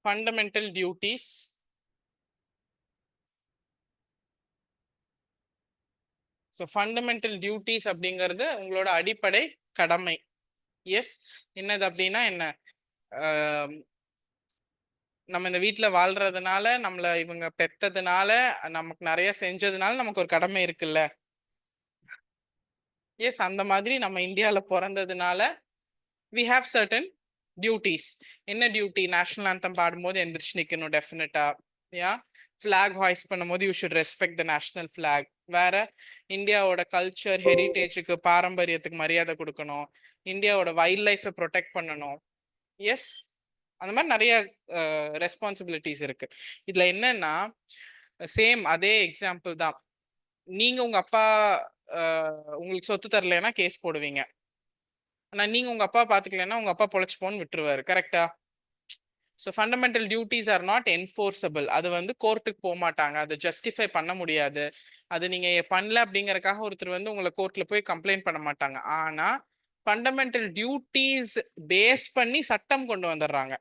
Fundamental duties. So fundamental duties அப்படிங்கிறது உங்களோட அடிப்படை கடமை. எஸ், என்னது அப்படின்னா என்ன? நம்ம இந்த வீட்டில் வாழ்றதுனால, நம்மளை இவங்க பெத்ததுனால, நமக்கு நிறைய செஞ்சதுனால நமக்கு ஒரு கடமை இருக்குல்ல. எஸ், அந்த மாதிரி நம்ம இந்தியாவில் பிறந்ததுனால we have certain duties. என்ன டியூட்டி? நேஷனல் ஆந்தம் பாடும்போது எந்திரிச்சு நிற்கணும் டெஃபினட்டா. யா, ஃபிளாக் ஹாய்ஸ்ட் பண்ணும்போது you should respect the national flag. வேற, இந்தியாவோட கல்ச்சர் ஹெரிட்டேஜுக்கு பாரம்பரியத்துக்கு மரியாதை கொடுக்கணும். இந்தியாவோட வைல்ட் லைஃபை ப்ரொடெக்ட் பண்ணணும். எஸ், அந்த மாதிரி நிறைய ரெஸ்பான்சிபிலிட்டிஸ் இருக்கு. இதுல என்னன்னா, சேம் அதே எக்ஸாம்பிள் தான். நீங்க உங்க அப்பா உங்களுக்கு சொத்து தரலைன்னா கேஸ் போடுவீங்க. ஆனா நீங்க உங்க அப்பா பாத்துக்கலன்னா உங்க அப்பா பொழைச்சுப்போன்னு விட்டுருவாரு. கரெக்டா? So fundamental duties R not enforceable. அது வந்து கோர்ட்டுக்கு போக மாட்டாங்க, அதை ஜஸ்டிஃபை பண்ண முடியாது. அது நீங்க பண்ணல அப்படிங்கறக்காக ஒருத்தர் வந்து உங்களை கோர்ட்ல போய் கம்ப்ளைண்ட் பண்ண மாட்டாங்க. ஆனா ஃபண்டமெண்டல் டியூட்டிஸ் பேஸ் பண்ணி சட்டம் கொண்டு வந்துடுறாங்க.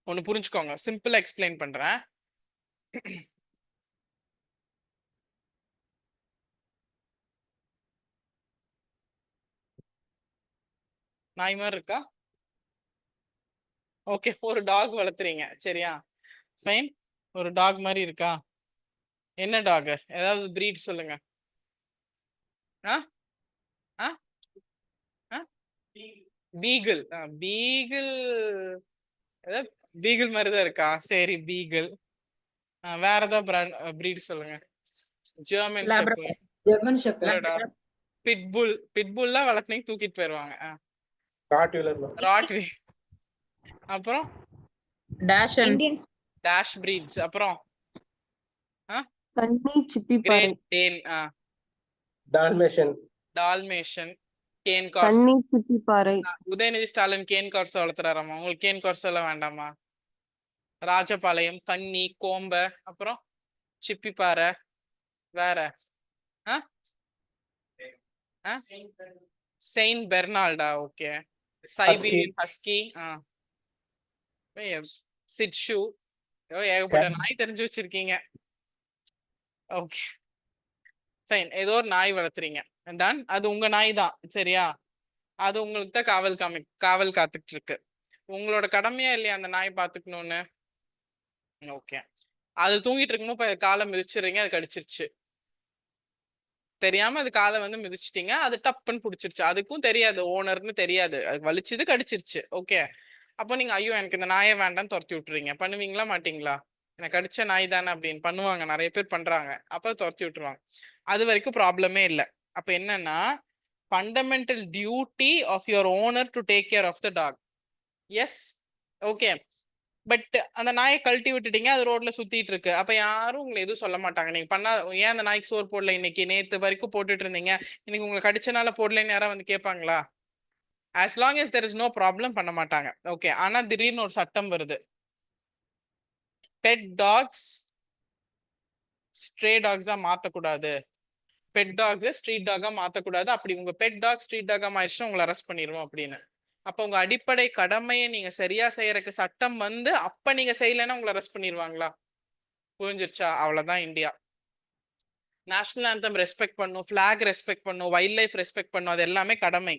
ஒன்னு புரிஞ்சுக்கோங்க, சிம்பிளா எக்ஸ்பிளைன் பண்றேன். நாய் மாதிரி இருக்கா? ஓகே, ஒரு டாக் வளர்த்துறீங்க, சரியா? ஃபைன். ஒரு டாக் மாதிரி இருக்கா? என்ன டாக்? ஏதாவது பிரீட் சொல்லுங்க. ஆ ஆ ஆ பீகிள். பீகிள் ஏதாவது பீகிள் மாதிரி தான் இருக்கா? சரி, பீகிள். வேற ஏதாவது பிரீட் சொல்லுங்க. German shepherd. German shepherd. Pitbull. பிட்புல்லாம் வளர்த்தீங்க தூக்கிட்டு போயிருவாங்க. அப்புறம் டேஷ் பிரீட்ஸ். அப்புறம் great Dane, Dalmatian, cane corso. Udhayanidhi Stalin cane corso வளர்த்துறாராமா. உங்களுக்கு கேன் கார்ஸ் எல்லாம் வேண்டாமா? ராஜபாளையம், கன்னி, கோம்ப, அப்புறம் சிப்பிப்பாறை. வேற saint Bernard. Okay. Siberian husky, shih tzu. ஏகப்பட்ட நாய் தெரிஞ்சு வச்சிருக்கீங்க. Okay fine. ஏதோ ஒரு நாய் வளர்த்துறீங்க, டன். அது உங்க நாய் தான், சரியா? அது உங்களுக்கு தான் காவல் காத்துட்டு இருக்கு. உங்களோட கடமையா இல்லையா அந்த நாய் பாத்துக்கணும்னு? ஓகே. அது தூங்கிட்டு இருக்கும்போது காலை மிதிச்சிடுறீங்க, அது கடிச்சிருச்சு. தெரியாம அது காலை வந்து மிதிச்சிட்டீங்க, அது டப்புன்னு பிடிச்சிருச்சு. அதுக்கும் தெரியாது, ஓனர்னு தெரியாது, அது வலிச்சுது, கடிச்சிருச்சு. ஓகே. அப்போ நீங்க ஐயோ எனக்கு இந்த நாயை வேண்டாம்னு துரத்தி விட்டுறீங்க. பண்ணுவீங்களா மாட்டீங்களா? எனக்கு கடிச்ச நாய் தானே அப்படின்னு பண்ணுவாங்க, நிறைய பேர் பண்றாங்க. அப்ப துரத்தி விட்டுருவாங்க. அது வரைக்கும் ப்ராப்ளமே இல்லை. அப்ப என்னன்னா, fundamental duty of your owner to take care of the dog. Yes, okay. But அந்த நாயை கழட்டி விட்டுட்டீங்க, அது ரோட்ல சுத்திட்டு இருக்கு. அப்ப யாரும் உங்களை எதுவும் சொல்ல மாட்டாங்க. நீங்க பண்ணா ஏன் அந்த நாய்க்கு சோறு போடல, இன்னைக்கு நேத்து வரைக்கும் போட்டுட்டு இருந்தீங்க, இன்னைக்கு உங்களுக்கு கடிச்சனால போடலன்னு யாராவது வந்து கேட்பாங்களா? as long as there is no problem பண்ண மாட்டாங்க. ஓகே. ஆனா திடீர்னு ஒரு சட்டம் வருது, bed tax stray டாக்ஸா மாத்தக்கூடாது, bed tax street டாகா மாத்தக்கூடாது. அப்படி உங்க பெட் டாக் ஸ்ட்ரீட் டாகா மாறிடுச்சுன்னா உங்களை அரெஸ்ட் பண்ணிடுவோம் அப்படின்னு. அப்ப உங்க அடிப்படை கடமையை நீங்க சரியா செய்யறதுக்கு சட்டம் வந்து அப்ப நீங்க செய்யலைன்னா உங்களை அரெஸ்ட் பண்ணிடுவாங்களா? புரிஞ்சிருச்சா? அவ்வளவுதான் இந்தியா. நேஷனல் ஆந்தம் ரெஸ்பெக்ட் பண்ணும், பிளாக் ரெஸ்பெக்ட் பண்ணும், வைல்ட் லைஃப் ரெஸ்பெக்ட் பண்ணும், அது எல்லாமே கடமை,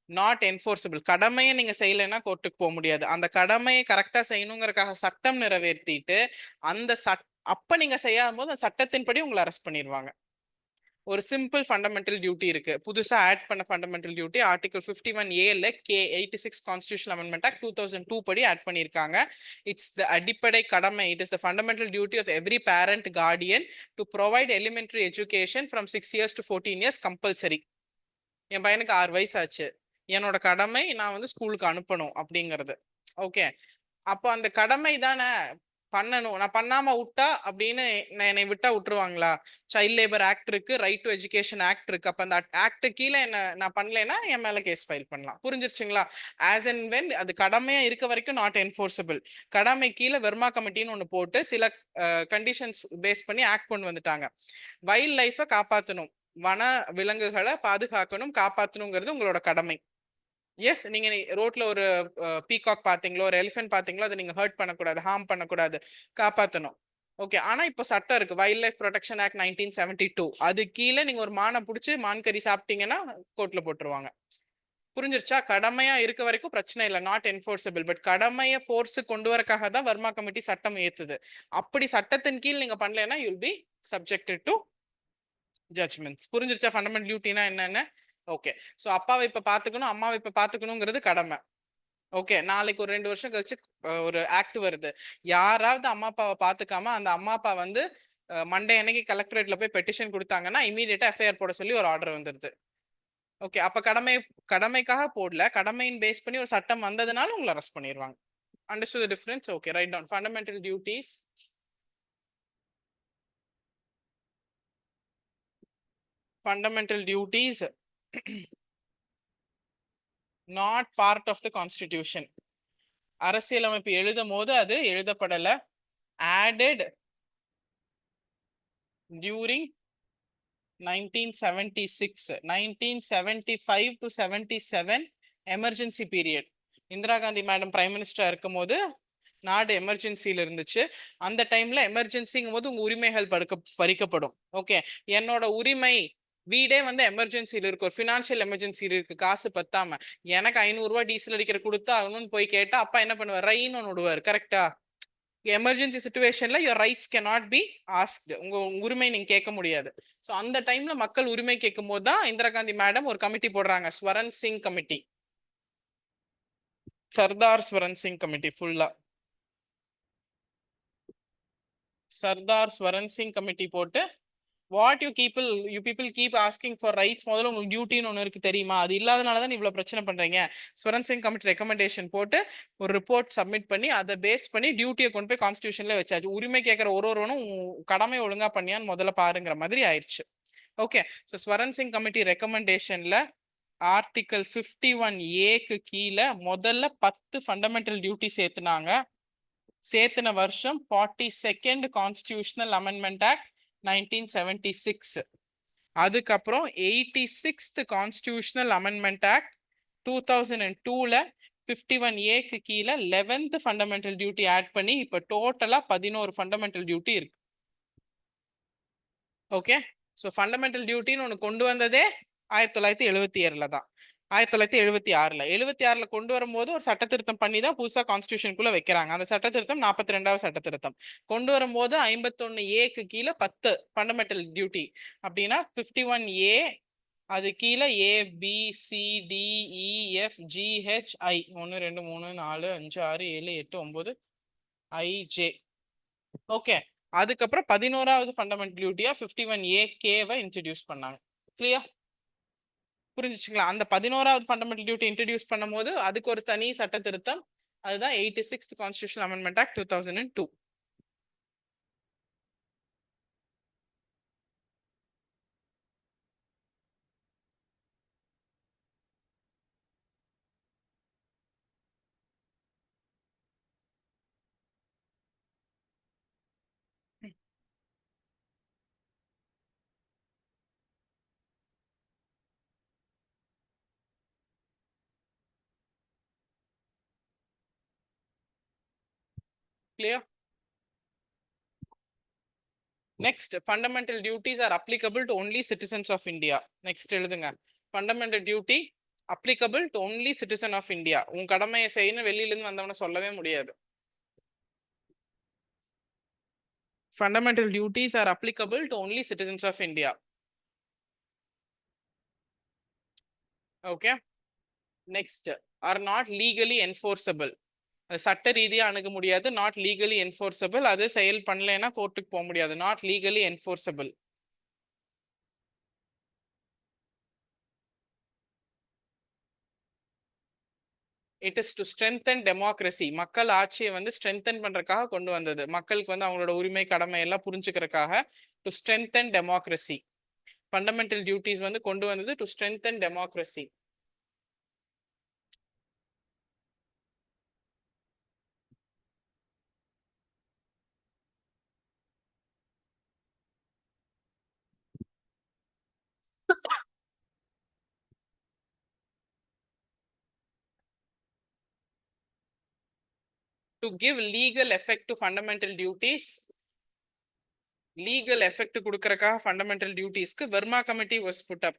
நாட் என்ஃபோர்ஸபிள். கடமையை நீங்க செய்யலைன்னா கோர்ட்டுக்கு போக முடியாது. அந்த கடமையை கரெக்டா செய்யணுங்கிறதுக்காக சட்டம் நிறைவேற்றிட்டு அந்த அப்ப நீங்க செய்யாத போது அந்த சட்டத்தின்படி உங்களை அரெஸ்ட் பண்ணிடுவாங்க. ஒரு சிம்பிள் ஃபண்டமெண்டல் டியூட்டி இருக்கு, புதுசா ஆட் பண்ண ஃபண்டமெண்டல் டியூட்டி ஆர்டிகல் 51A கே 86 கான்ஸ்டிடியூஷன் அமெண்ட்மெண்ட் ஆக்ட் 2002 படி ஆட் பண்ணிருக்காங்க. இட்ஸ் த அடிப்படை கடமை. It is the fundamental duty of every parent guardian to provide elementary education from 6 years to 14 years compulsory. என் பையனுக்கு 6 வயசு ஆச்சு, என்னோட கடமை நான் வந்து ஸ்கூலுக்கு அனுப்பணும் அப்படிங்கிறது. ஓகே. அப்போ அந்த கடமை தானே பண்ணணும். நான் பண்ணாம விட்டா அப்படின்னு என்னை விட்டா விட்டுருவாங்களா? சைல்ட் லேபர் ஆக்ட் இருக்கு, ரைட் டு எஜுகேஷன் ஆக்ட் இருக்கு. அப்ப அந்த ஆக்ட் கீழே என்ன நான் பண்ணலைன்னா என் மேல கேஸ் ஃபைல் பண்ணலாம். புரிஞ்சிருச்சுங்களா? ஆஸ் அண்ட் வென் அது கடமையா இருக்க வரைக்கும் நாட் என்ஃபோர்ஸபிள். கடமை கீழே வெர்மா கமிட்டின்னு ஒண்ணு போட்டு சில கண்டிஷன்ஸ் பேஸ் பண்ணி ஆக்ட் கொண்டு வந்துட்டாங்க. வைல்ட் லைஃபை காப்பாற்றணும், வன விலங்குகளை பாதுகாக்கணும், காப்பாற்றணுங்கிறது உங்களோட கடமை. எஸ், நீங்க ரோட்ல ஒரு பீகாக் பாத்தீங்களோ, ஒரு எலிஃபென்ட் பாத்தீங்களோ, அதை நீங்க ஹர்ட் பண்ணக்கூடாது, ஹார்ம் பண்ணக்கூடாது, காப்பாத்தணும். ஓகே, ஆனா இப்ப சட்டம் இருக்கு, வைல்ட் லைஃப் ப்ரொடெக்ஷன் ஆக்ட் 1972. அது கீழே நீங்க ஒரு மானை புடிச்சு மான் கறி சாப்பிட்டீங்கன்னா கோர்ட்ல போட்டுருவாங்க. புரிஞ்சிருச்சா? கடமையா இருக்க வரைக்கும் பிரச்சனை இல்லை, நாட் என்ஃபோர்ஸபிள். பட் கடமையை ஃபோர்ஸ் கொண்டு வரக்காக தான் வர்மா கமிட்டி சட்டம் ஏத்துது. அப்படி சட்டத்தின் கீழ் நீங்க பண்ணலைன்னா you'll be subjected to judgments. புரிஞ்சிருச்சா ஃபண்டமெண்டல் டியூட்டினா என்னன்னு? ஓகே. ஸோ அப்பாவை இப்ப பாத்துக்கணும், அம்மாவை இப்ப பாத்துக்கணுங்கிறது கடமை. ஓகே, நாளைக்கு ஒரு 2 வருஷம் கழிச்சு ஒரு ஆக்ட் வருது, யாராவது அம்மா அப்பாவை பாத்துக்காம அந்த அம்மா அப்பா வந்து மண்டே அன்னைக்கு கலெக்டரேட்ல போய் பெட்டிஷன் கொடுத்தாங்கன்னா இமீடியட்டா எஃப்ஐஆர் போட சொல்லி ஒரு ஆர்டர் வந்துருது. ஓகே, அப்ப கடமைக்காக போடல, கடமையின் பேஸ் பண்ணி ஒரு சட்டம் வந்ததுனால உங்களை அரெஸ்ட் பண்ணிடுவாங்க. Understood the difference? Okay, write down fundamental duties. Fundamental duties not part of the constitution. அரசியலமைப்பு எழுதும் போது அது எழுதப்படல. Added during 1976, 1975 to 77 emergency period. Indira Gandhi madam prime மினிஸ்டரா இருக்கும் போது நாடு எமர்ஜென்சில இருந்துச்சு. அந்த டைம்ல எமர்ஜென்சிங்கும் போது உங்க உரிமைகள் பறிக்கப்படும். ஓகே, என்னோட உரிமை, வீடே வந்து எமர்ஜென்சில இருக்கு, ஒரு பினான்சியல் எமர்ஜென்சி இருக்கு, காசு பத்தாம எனக்கு 500 ரூபாய் டீசல் அடிக்கிற கொடுத்தா ஆகணும்னு போய் கேட்டா அப்பா என்ன பண்ணுவார்? ரைன்னு ஒன்று விடுவார். கரெக்டா? எமர்ஜென்சி சுச்சுவேஷன்ல your rights cannot be asked, உங்க உரிமை நீங்க கேட்க முடியாது. ஸோ அந்த டைம்ல மக்கள் உரிமை கேட்கும் போது தான் இந்திரா காந்தி மேடம் ஒரு கமிட்டி போடுறாங்க, ஸ்வரன் சிங் கமிட்டி, சர்தார் ஸ்வரன் சிங் கமிட்டி. ஃபுல்லா சர்தார் ஸ்வரன் சிங் கமிட்டி போட்டு what you people keep asking for rights, முதல்ல உங்களுக்கு டியூட்டின்னு ஒன்று இருக்கு தெரியுமா? அது இல்லாதனால தான் இவ்வளவு பிரச்சனை பண்றீங்க. ஸ்வரன் சிங் கமிட்டி ரெக்கமெண்டேஷன் போட்டு ஒரு ரிப்போர்ட் சப்மிட் பண்ணி அதை பேஸ் பண்ணி டியூட்டியை கொண்டு போய் கான்ஸ்டியூஷன்ல வச்சாச்சு. உரிமை கேட்கிற ஒருவனும் கடமை ஒழுங்கா பண்ணியான்னு முதல்ல பாருங்கிற மாதிரி ஆயிடுச்சு. Okay, so Swaran Singh committee ரெக்கமெண்டேஷன்ல ஆர்டிகல் 51A கீழே முதல்ல 10 ஃபண்டமெண்டல் டியூட்டி சேர்த்துனாங்க. சேர்த்துன வருஷம் 42nd கான்ஸ்டியூஷனல் அமெண்ட்மெண்ட் ஆக்ட் 1976. அதுக்கப்புறம் 86th constitutional amendment act 2002ல 51A கீழே 11th ஃபண்டமெண்டல் டியூட்டி ஆட் பண்ணி இப்ப டோட்டலா 11 ஃபண்டமெண்டல் டியூட்டி இருக்கு. ஓகே, ஸோ ஃபண்டமெண்டல் டியூட்டின்னு ஒன்று கொண்டு வந்ததே 1977 தான். 1976ல 76ல கொண்டு வரும்போது ஒரு சட்ட திருத்தம் பண்ணி தான் புதுசா கான்ஸ்டியூஷனுக்குள்ள வைக்கிறாங்க. அந்த சட்ட திருத்தம் 42வது சட்ட திருத்தம். கொண்டு வரும்போது 51A கீழே 10 ஃபண்டமெண்டல் டியூட்டி. அப்படின்னா 51A, அது கீழே ABCDEFGHI 1 2 3 4 5 6 7 8 9 IJ. ஓகே, அதுக்கப்புறம் 11வது ஃபண்டமெண்டல் டியூட்டியா 51AK இன்ட்ரடியூஸ் பண்ணாங்க. கிளியர்? புரிஞ்சுச்சுங்களா? அந்த 11வது ஃபண்டமெண்டல் டியூட்டி இன்ட்ரடியூஸ் பண்ணும்போது அதுக்கு ஒரு தனி சட்ட திருத்தம், அதுதான் 86th constitutional amendment act 2002. Clear? Next, fundamental duties are applicable to only citizens of India. Next எழுதுங்க, fundamental duty applicable to only citizen of India. உன் கடமையை செய்யணும் வெளியில இருந்து வந்தவன சொல்லவே முடியாது. Fundamental duties are applicable to only citizens of India. Okay, next, are not legally enforceable. சட்ட ரீதியா அணுக முடியாது, நாட் லீகலி என்ஃபோர்ஸபிள். அது செயல் பண்ணலைன்னா கோர்ட்டுக்கு போக முடியாது, not legally enforceable. It is to strengthen democracy. மக்கள் ஆட்சியை வந்து ஸ்ட்ரென்தன் பண்றதுக்காக கொண்டு வந்தது, மக்களுக்கு வந்து அவங்களோட உரிமை கடமை எல்லாம் புரிஞ்சுக்கிறதுக்காக. To strengthen democracy, fundamental duties வந்து கொண்டு வந்தது to strengthen democracy. to give legal effect to fundamental duties. Legal effect கொடுக்கறதுக்காக fundamental dutiesக்கு Verma committee was put up.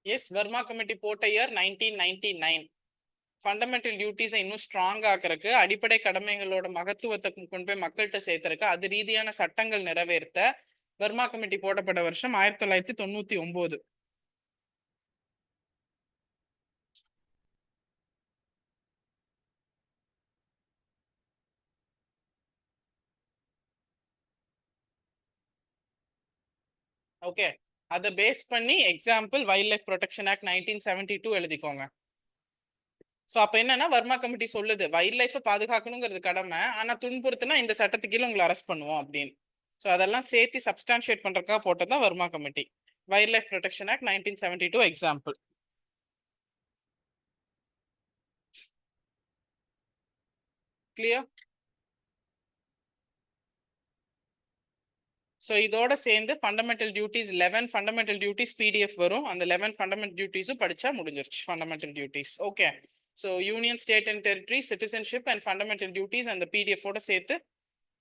Yes, Verma committee போட்ட year 1999. ஃபண்டமெண்டல் டியூட்டிஸை இன்னும் ஸ்ட்ராங் ஆக்குறதுக்கு, அடிப்படை கடமைகளோட மகத்துவத்தை கொண்டு போய் மக்கள்கிட்ட சேர்த்துறதுக்கு, அது ரீதியான சட்டங்கள் நிறைவேற்ற வர்மா கமிட்டி போடப்பட்ட வருஷம் 1999. ஓகே, அதை பேஸ் பண்ணி example wild life protection act 1972 எழுதிக்கோங்க. ஸோ அப்போ என்னன்னா வர்மா கமிட்டி சொல்லுது வைல்ட் லைஃபை பாதுகாக்கணுங்கிறது கடமை, ஆனால் துன்புறுத்துனா இந்த சட்டத்துக்கு கீழே உங்களை அரெஸ்ட் பண்ணுவோம் அப்படின்னு. ஸோ அதெல்லாம் சேர்த்து சப்ஸ்டான்ஷியேட் பண்றதுக்காக போட்டது தான் Verma committee. Wild life protection act 1972 example. Clear? So இதோட சேர்ந்து fundamental duties 11 fundamental duties PDF வரும். அந்த 11 ஃபண்டமெண்டல் டியூட்டிஸும் படிச்சா முடிஞ்சிருச்சு fundamental duties. Okay, so union, state and territory, citizenship and fundamental duties அந்த பிடிஎஃபோட சேர்த்து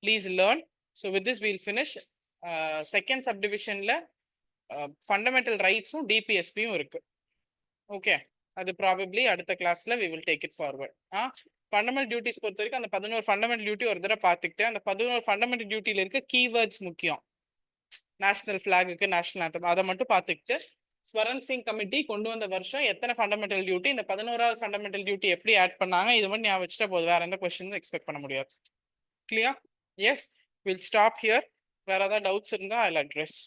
please learn. So with this we'll finish. Second சப்டிவிஷன்ல ஃபண்டமெண்டல் ரைட்ஸும் டிபிஎஸ்பியும் இருக்கு. ஓகே, அது ப்ராபப்ளி அடுத்த கிளாஸ்ல we will take it forward. Fundamental duties பொறுத்த வரைக்கும் அந்த 11 ஃபண்டமெண்டல் டியூட்டி ஒரு தடவை பார்த்துக்கிட்டு, அந்த 11 ஃபண்டமெண்டல் டியூட்டியில இருக்க கீவேர்ட்ஸ் முக்கியம். நேஷனல் ஃபிளாகுக்கு நேஷனல் ஆந்தம் அதை மட்டும் பார்த்துக்கிட்டு, ஸ்வரன் சிங் கமிட்டி கொண்டு வந்த வருஷம் எத்தனை ஃபண்டமெண்டல் டியூட்டி, இந்த 11வது ஃபண்டமெண்டல் டியூட்டி எப்படி ஆட் பண்ணாங்க, இது மட்டும் ஞாபகம் வச்சுட்டா போதும், வேற எந்த கொஸ்டினும் எக்ஸ்பெக்ட் பண்ண முடியாது. Clear? Yes, will stop here. வேற ஏதாவது டவுட்ஸ் இருந்தால் ஐ வில் அட்ரஸ்.